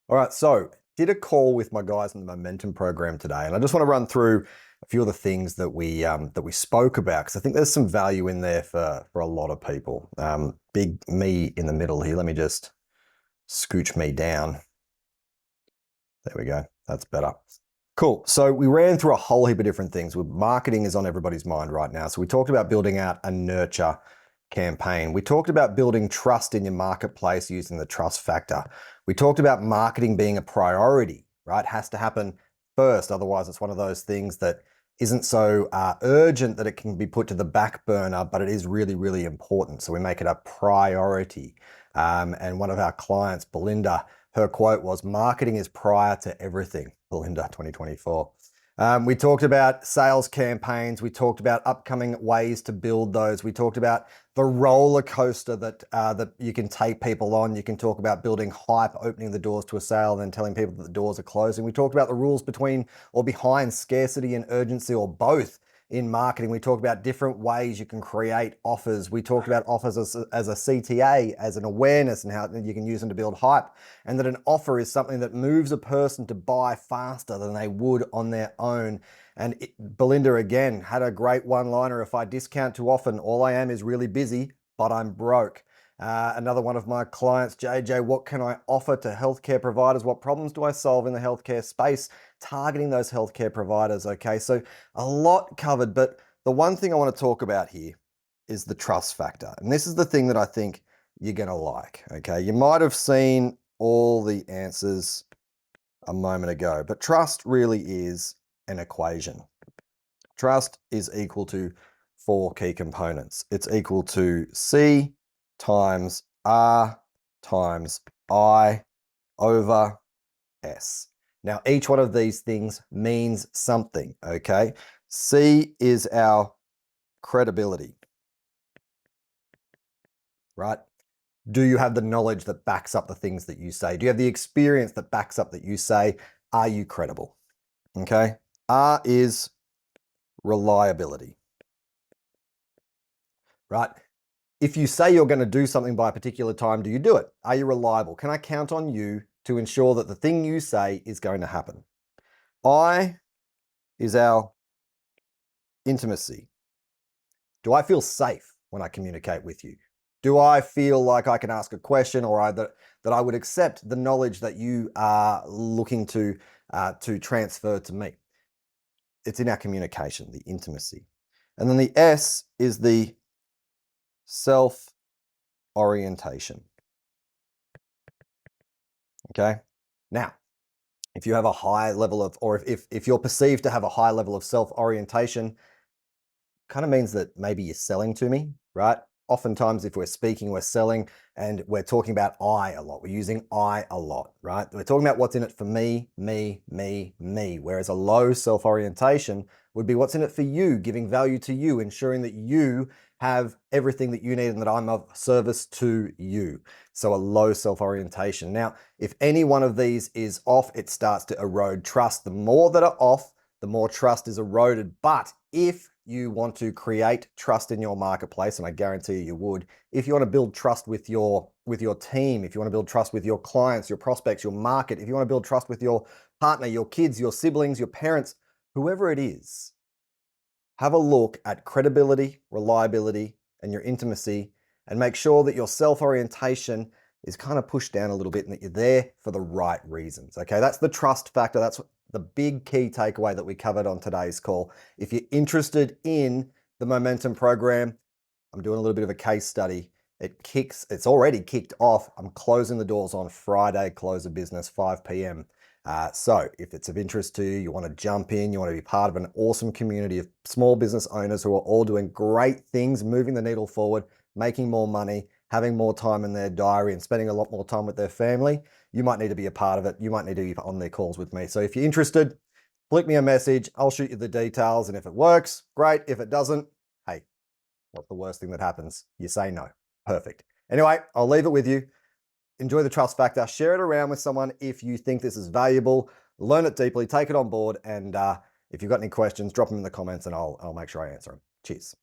All right, so did a call with my guys in the Momentum program today, and I just want to run through a few of the things that we spoke about because I think there's some value in there for a lot of people. Big me in the middle here. Let me just scooch me down. There we go. That's better. Cool. So we ran through a whole heap of different things. Marketing is on everybody's mind right now. So we talked about building out a nurture campaign. We talked about building trust in your marketplace using the trust factor. We talked about marketing being a priority, right? It has to happen first. Otherwise, it's one of those things that isn't so urgent that it can be put to the back burner, but it is really, really important. So we make it a priority. And one of our clients, Belinda, her quote was, "Marketing is prior to everything." Belinda 2024. We talked about sales campaigns. We talked about upcoming ways to build those. We talked about the roller coaster that you can take people on. You can talk about building hype, opening the doors to a sale, then telling people that the doors are closing. We talked about the rules between or behind scarcity and urgency, or both, in marketing. We talked about different ways you can create offers. We talked about offers as a CTA, as an awareness, and how you can use them to build hype, and that an offer is something that moves a person to buy faster than they would on their own. And Belinda, again, had a great one-liner: "If I discount too often, all I am is really busy, but I'm broke." Another one of my clients, JJ, "What can I offer to healthcare providers? What problems do I solve in the healthcare space?" Targeting those healthcare providers. Okay, so a lot covered, but the one thing I want to talk about here is the trust factor. And this is the thing that I think you're going to like. Okay, you might have seen all the answers a moment ago, but trust really is an equation. Trust is equal to four key components. It's equal to C times R times I over S. Now, each one of these things means something, okay? C is our credibility, right? Do you have the knowledge that backs up the things that you say? Do you have the experience that backs up that you say? Are you credible? Okay. R is reliability, right? If you say you're going to do something by a particular time, do you do it? Are you reliable? Can I count on you to ensure that the thing you say is going to happen? I is our intimacy. Do I feel safe when I communicate with you? Do I feel like I can ask a question, or that I would accept the knowledge that you are looking to transfer to me? It's in our communication, the intimacy. And then the S is the self-orientation. Okay? Now, if you have a high level of, or if you're perceived to have a high level of self-orientation, kind of means that maybe you're selling to me, right? Oftentimes, if we're speaking, we're selling, and we're talking about I a lot. We're using I a lot, right? We're talking about what's in it for me, me, me, me. Whereas a low self-orientation would be what's in it for you, giving value to you, ensuring that you have everything that you need and that I'm of service to you. So a low self-orientation. Now, if any one of these is off, it starts to erode trust. The more that are off, the more trust is eroded. But if you want to create trust in your marketplace, and I guarantee you would, if you want to build trust with your team, if you want to build trust with your clients, your prospects, your market, if you want to build trust with your partner, your kids, your siblings, your parents, whoever it is, have a look at credibility, reliability, and your intimacy, and make sure that your self-orientation is kind of pushed down a little bit and that you're there for the right reasons. Okay, that's the trust factor. That's the big key takeaway that we covered on today's call. If you're interested in the Momentum program, I'm doing a little bit of a case study. It's already kicked off. I'm closing the doors on Friday, close of business, 5 p.m. So if it's of interest to you, you want to jump in, you want to be part of an awesome community of small business owners who are all doing great things, moving the needle forward, making more money, having more time in their diary, and spending a lot more time with their family, you might need to be a part of it. You might need to be on their calls with me. So if you're interested, flick me a message. I'll shoot you the details. And if it works, great. If it doesn't, hey, what's the worst thing that happens? You say no. Perfect. Anyway, I'll leave it with you. Enjoy the trust factor. Share it around with someone if you think this is valuable. Learn it deeply. Take it on board. And if you've got any questions, drop them in the comments and I'll make sure I answer them. Cheers.